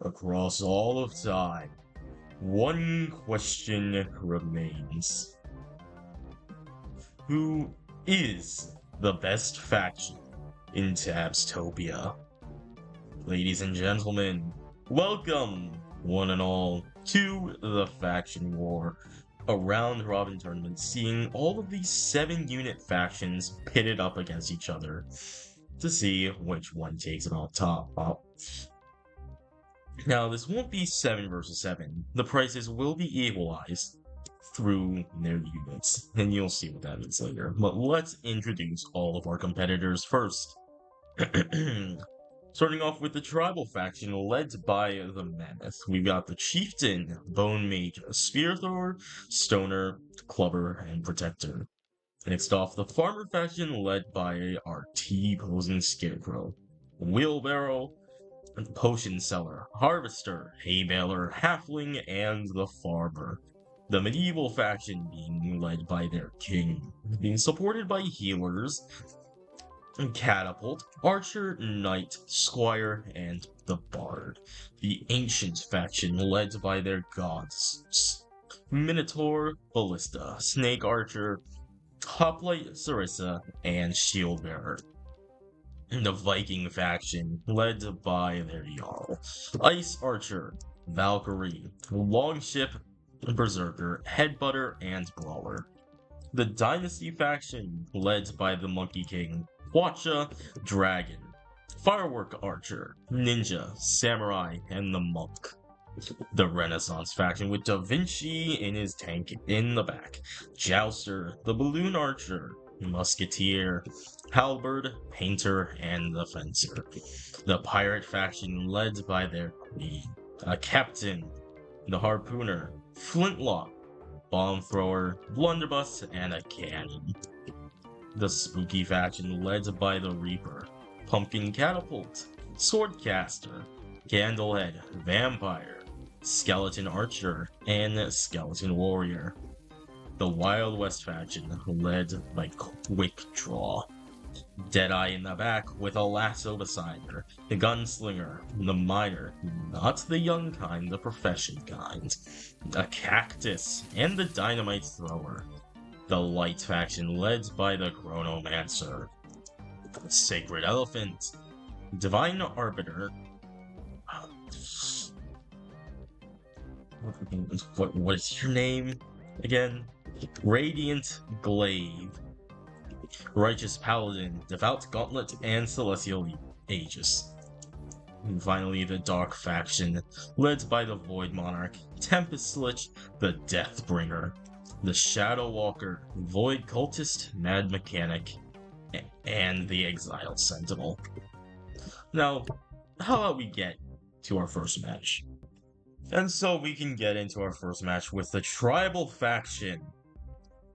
Across all of time, one question remains. Who is the best faction in Tabstopia? Ladies and gentlemen, welcome, one and all, to the Faction War, a round-robin tournament seeing all of these 7-unit factions pitted up against each other to see which one takes it on top. Now, this won't be 7 versus 7. The prices will be equalized through their units, and you'll see what that means later. But let's introduce all of our competitors first. Starting off with the tribal faction led by the Mammoth. We've got the Chieftain, Bone Mage, Spear Thrower, Stoner, Clubber, and Protector. Next off, the Farmer faction led by our T-posing Scarecrow, Wheelbarrow, Potion Seller, Harvester, Hay Baler, Halfling, and the Farmer. The medieval faction being led by their king, being supported by healers, Catapult, Archer, Knight, Squire, and the Bard. The ancient faction led by their gods, Minotaur, Ballista, Snake Archer, Hoplite, Sarissa, and Shieldbearer. The Viking faction, led by their Jarl, Ice Archer, Valkyrie, Longship, Berserker, Headbutter, and Brawler. The Dynasty faction, led by the Monkey King, Quacha, Dragon, Firework Archer, Ninja, Samurai, and the Monk. The Renaissance faction with Da Vinci in his tank in the back, Jouster, the Balloon Archer, Musketeer, Halberd, Painter, and the Fencer. The Pirate faction led by their queen, a Captain, the Harpooner, Flintlock, Bomb Thrower, Blunderbuss, and a Cannon. The Spooky faction led by the Reaper, Pumpkin Catapult, Swordcaster, Candlehead, Vampire, Skeleton Archer, and Skeleton Warrior. The Wild West faction led by Quick Draw, Deadeye in the back with a lasso beside her, the Gunslinger, the Miner, not the young kind, the profession kind, a Cactus, and the Dynamite Thrower. The Light faction led by the Chronomancer, Sacred Elephant, Divine Arbiter, what is your name again? Radiant Glaive, Righteous Paladin, Devout Gauntlet, and Celestial Aegis. And finally, the Dark faction, led by the Void Monarch, Tempest Lich, the Deathbringer, the Shadow Walker, Void Cultist, Mad Mechanic, and the Exiled Sentinel. Now, how about we get to our first match? And so we can get into our first match with the Tribal faction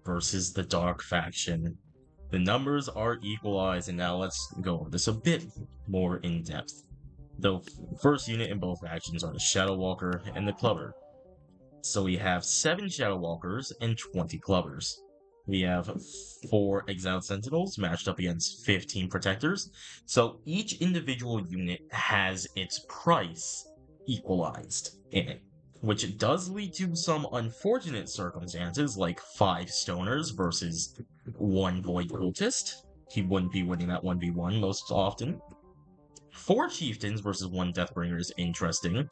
versus the Dark faction. The numbers are equalized, and now let's go over this a bit more in depth. The first unit in both factions are the Shadow Walker and the Clubber. So we have 7 Shadow Walkers and 20 Clubbers. We have 4 Exiled Sentinels matched up against 15 Protectors. So each individual unit has its price equalized in it, which does lead to some unfortunate circumstances like 5 Stoners versus 1 Void Cultist. He wouldn't be winning that 1v1 most often. 4 Chieftains versus 1 Deathbringer is interesting.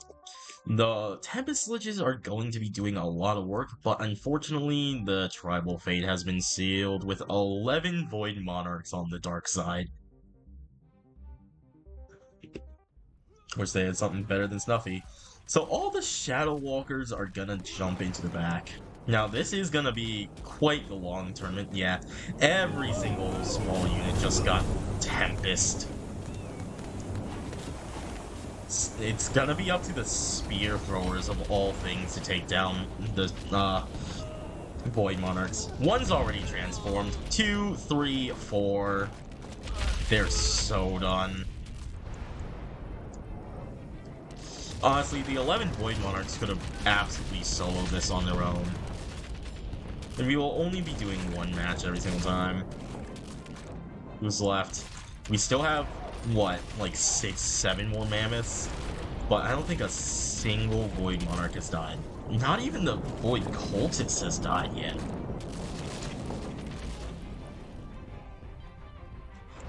The Tempest Liches are going to be doing a lot of work, but unfortunately the Tribal Fate has been sealed with 11 Void Monarchs on the dark side. Wish they had something better than Snuffy. So all the Shadow Walkers are gonna jump into the back. Now this is gonna be quite the long tournament, yeah. Every single small unit just got Tempest. It's gonna be up to the Spear Throwers of all things to take down the Void Monarchs. 1's already transformed. 2, 3, 4. They're so done. Honestly, the 11 Void Monarchs could have absolutely soloed this on their own. And we will only be doing 1 match every single time. Who's left? We still have, what, like 6, 7 more Mammoths? but I don't think a single Void Monarch has died. Not even the Void Cultist has died yet.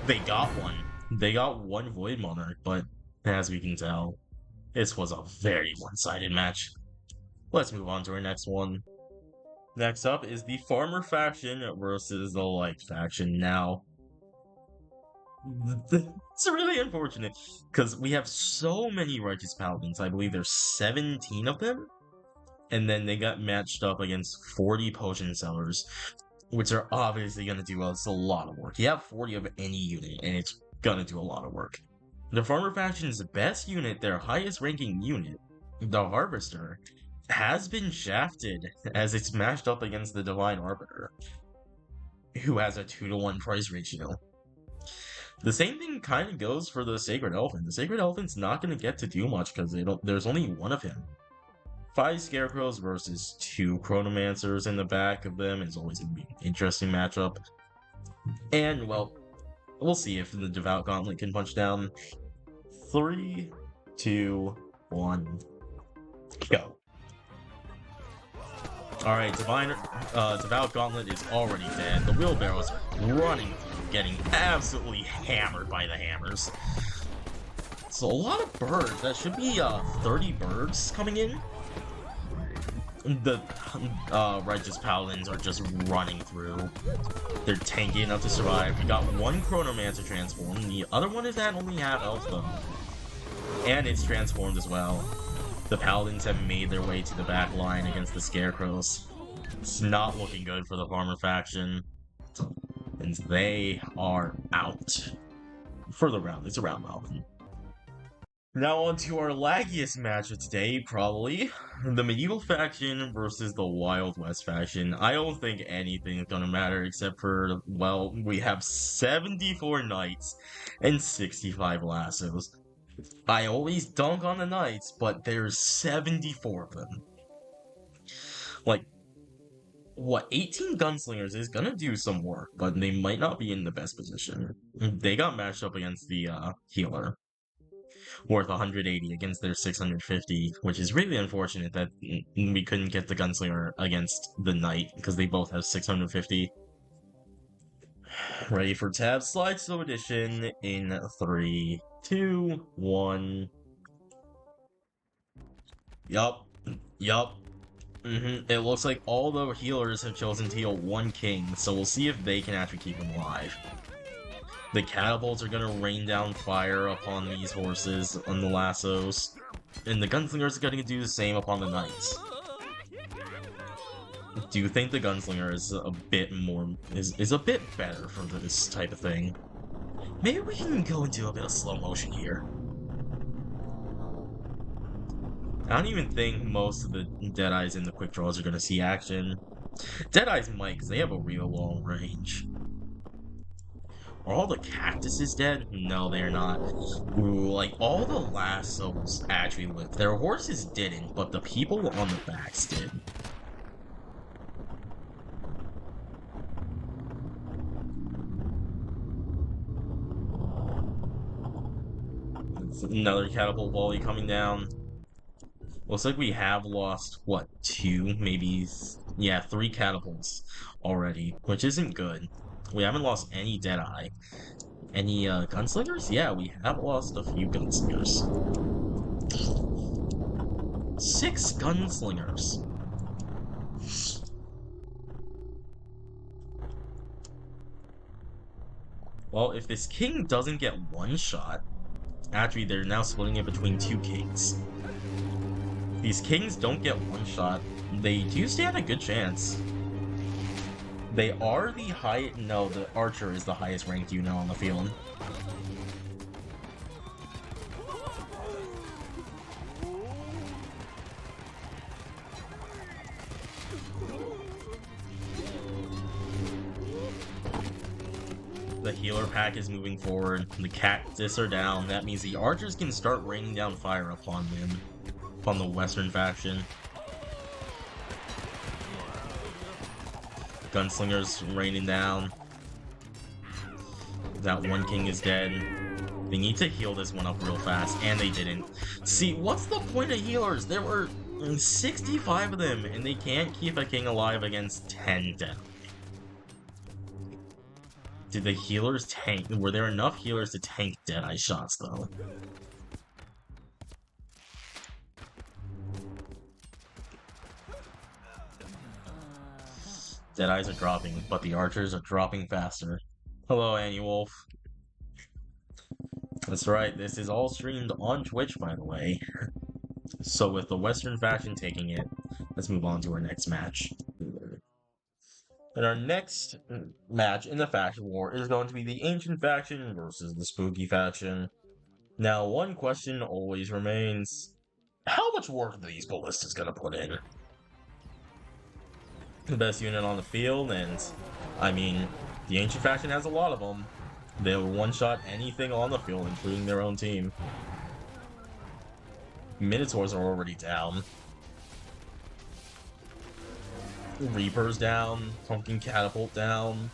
They got one. They got one Void Monarch, but as we can tell, this was a very one-sided match. Let's move on to our next one. Next up is the Farmer faction versus the Light faction. Now, it's really unfortunate because we have so many Righteous Paladins. I believe there's 17 of them. And then they got matched up against 40 Potion Sellers, which are obviously going to do us a lot of work. You have 40 of any unit, and it's going to do a lot of work. The Farmer faction's best unit, their highest ranking unit, the Harvester, has been shafted as it's matched up against the Divine Arbiter, who has a 2-to-1 price ratio. The same thing kind of goes for the Sacred Elephant. The Sacred Elephant's not going to get to do much because there's only one of him. 5 Scarecrows versus 2 Chronomancers in the back of them is always going to be an interesting matchup. And, well, we'll see if the Devout Gauntlet can punch down. 3, 2, 1, go. Alright, Devout Gauntlet is already dead. The Wheelbarrow's running, getting absolutely hammered by the hammers. So a lot of birds. That should be 30 birds coming in. The Righteous Paladins are just running through. They're tanky enough to survive. We got one Chronomancer transformed. The other one is at only half health though. And it's transformed as well. The Paladins have made their way to the back line against the Scarecrows. It's not looking good for the Farmer faction. And they are out. For the round. It's a round robin. Now on to our laggiest match of today, probably. The Medieval faction versus the Wild West faction. I don't think anything is gonna matter except for, well, we have 74 Knights and 65 Lassos. I always dunk on the Knights, but there's 74 of them. Like, what, 18 Gunslingers is gonna do some work, but they might not be in the best position. They got matched up against the Healer. Worth 180 against their 650, which is really unfortunate that we couldn't get the Gunslinger against the Knight, because they both have 650. Ready for Tab Slidestone Edition in 3, 2, 1. Yup. It looks like all the healers have chosen to heal one king, so we'll see if they can actually keep him alive. The catapults are gonna rain down fire upon these horses on the lassos, and the gunslingers are gonna do the same upon the knights. Do you think the gunslinger is a bit more is a bit better for this type of thing? Maybe we can go into a bit of slow motion here. I don't even think most of the Deadeyes in the quick draws are gonna see action. Deadeyes might, because they have a real long range. Are all the cactuses dead? No, they're not. Ooh, like, all the lassos actually lived. Their horses didn't, but the people on the backs did. Another catapult volley coming down. Looks like we have lost, what, 2, maybe, yeah, 3 catapults already, which isn't good. We haven't lost any Deadeye. Any gunslingers? Yeah, we have lost a few gunslingers. 6 gunslingers. Well, if this king doesn't get one shot, actually they're now splitting it between 2 kings. If these kings don't get one shot, they do stand a good chance. They are the high. No, the archer is the highest ranked unit on the field. The healer pack is moving forward. The cactus are down. That means the archers can start raining down fire upon them, upon the Western faction. Gunslingers raining down. That one king is dead. They need to heal this one up real fast, and they didn't. See, what's the point of healers? There were 65 of them, and they can't keep a king alive against 10 dead. Did the healers tank? Were there enough healers to tank Deadeye shots, though? Deadeyes are dropping, but the archers are dropping faster. Hello, Annie Wolf. That's right, this is all streamed on Twitch, by the way. So with the Western faction taking it, let's move on to our next match. And our next match in the faction war is going to be the Ancient faction versus the Spooky faction. Now, one question always remains, how much work are these ballistas gonna put in? The best unit on the field, and I mean, the Ancient faction has a lot of them. They'll one-shot anything on the field, including their own team. Minotaurs are already down. Reapers down. Pumpkin Catapult down.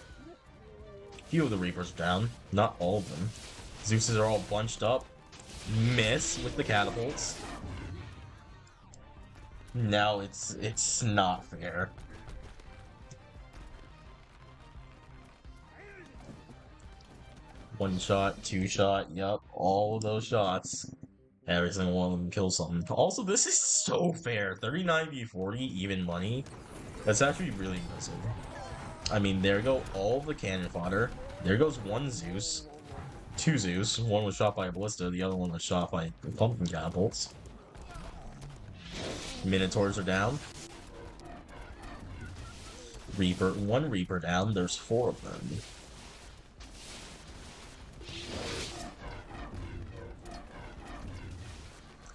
A few of the Reapers are down. Not all of them. Zeuses are all bunched up. Miss with the catapults. Now it's not fair. One shot, two shot, yep, all of those shots. Every single one of them kills something. Also, this is so fair. 39 v 40, even money. That's actually really impressive. I mean, there go all the cannon fodder. There goes one Zeus. Two Zeus. One was shot by a ballista, the other one was shot by pumpkin catapults. Minotaurs are down. One Reaper down, there's 4 of them.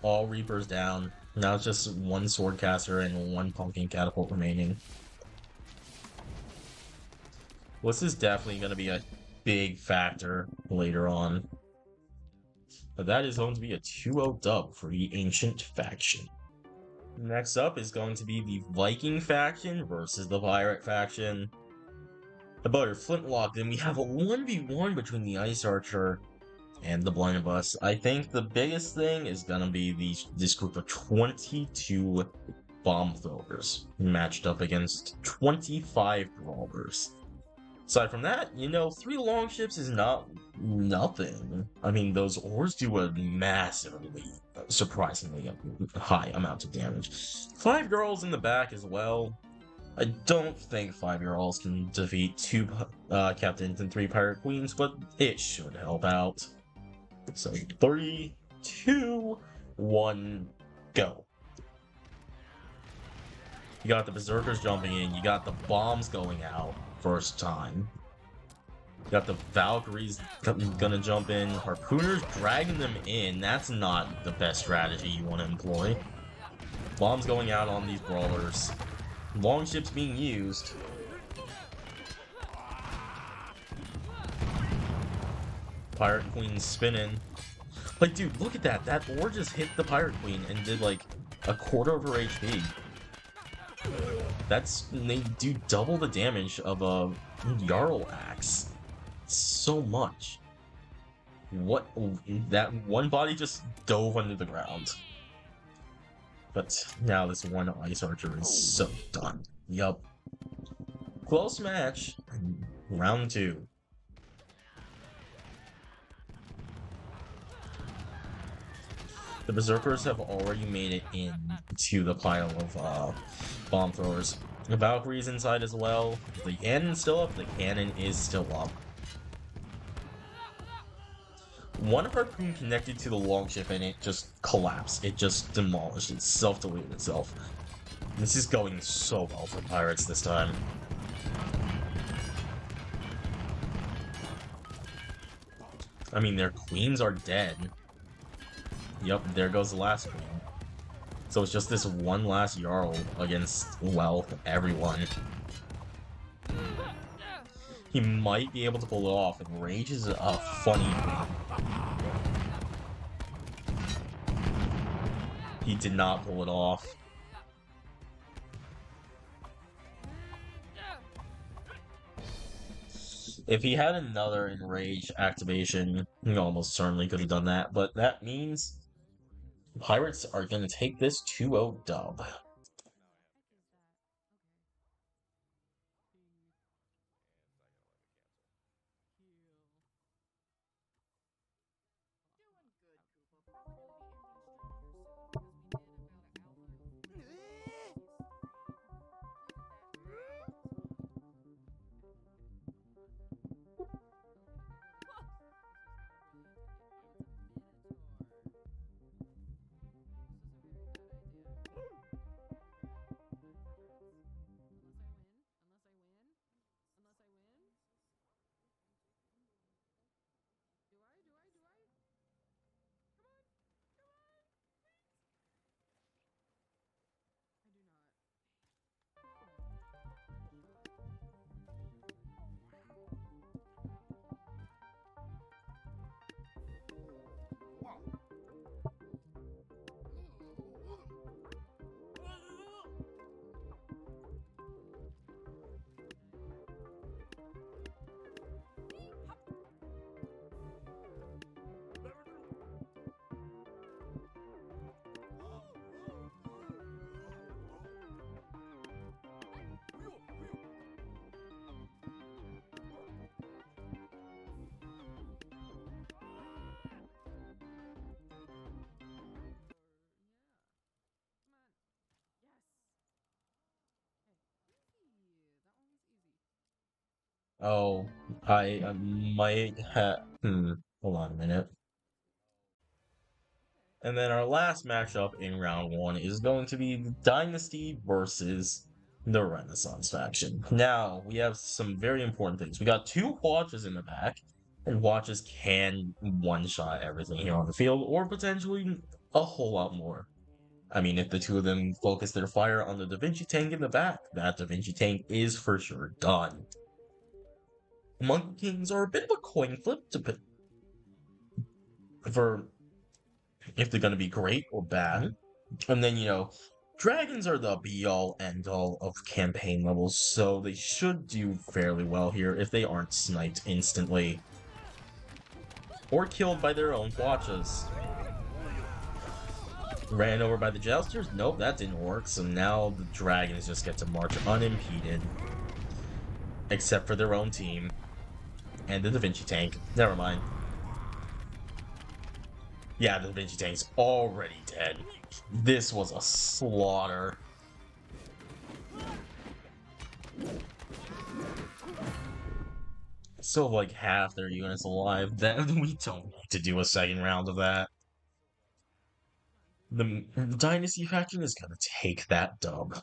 All Reapers down. Now it's just one Swordcaster and one Pumpkin Catapult remaining. Well, this is definitely going to be a big factor later on. But that is going to be a 2-0 dub for the Ancient faction. Next up is going to be the Viking faction versus the Pirate faction. About our Flintlock, then we have a 1v1 between the Ice Archer and the Blunderbuss. I think the biggest thing is gonna be this group of 22 bomb throwers matched up against 25 brawlers. Aside from that, you know, 3 longships is not nothing. I mean, those ores do a massively, surprisingly high amount of damage. 5 girls in the back as well. I don't think 5 girls can defeat 2 captains and 3 pirate queens, but it should help out. So 3, 2, 1, go. You got the Berserkers jumping in, you got the bombs going out first time. You got the Valkyries gonna jump in, Harpooners dragging them in. That's not the best strategy you want to employ. Bombs going out on these brawlers. Longships being used. Pirate Queen spinning. Like, dude, look at that. That ore just hit the Pirate Queen and did like a quarter of her HP. They do double the damage of a Jarl Axe. So much. What? That one body just dove under the ground. But now this one Ice Archer is so done. Yup. Close match. Round 2. The Berserkers have already made it into the pile of bomb throwers. The Valkyrie's inside as well. The cannon's still up. The cannon is still up. One harpoon connected to the longship and it just collapsed. It just demolished. It self-deleted itself. This is going so well for pirates this time. I mean, their queens are dead. Yep, there goes the last queen. So it's just this one last Jarl against, well, everyone. He might be able to pull it off, and Rage is a funny thing. He did not pull it off. If he had another Enrage activation, We almost certainly could have done that, but that means Pirates are going to take this 2-0 dub. Oh, I might have. Hold on a minute. And then our last matchup in round one is going to be Dynasty versus the Renaissance faction. Now, we have some very important things. We got two watches in the back, and watches can one-shot everything here on the field, or potentially a whole lot more. I mean, if the two of them focus their fire on the Da Vinci tank in the back, that Da Vinci tank is for sure done. Monkey Kings are a bit of a coin flip for if they're going to be great or bad. And then, dragons are the be all end all of campaign levels, so they should do fairly well here if they aren't sniped instantly. Or killed by their own watches. Ran over by the jousters? Nope, that didn't work, so now the dragons just get to march unimpeded. Except for their own team. And the Da Vinci tank. Never mind. Yeah, the Da Vinci tank's already dead. This was a slaughter. Still have like half their units alive. Then we don't need to do a second round of that. The Dynasty faction is gonna take that dub.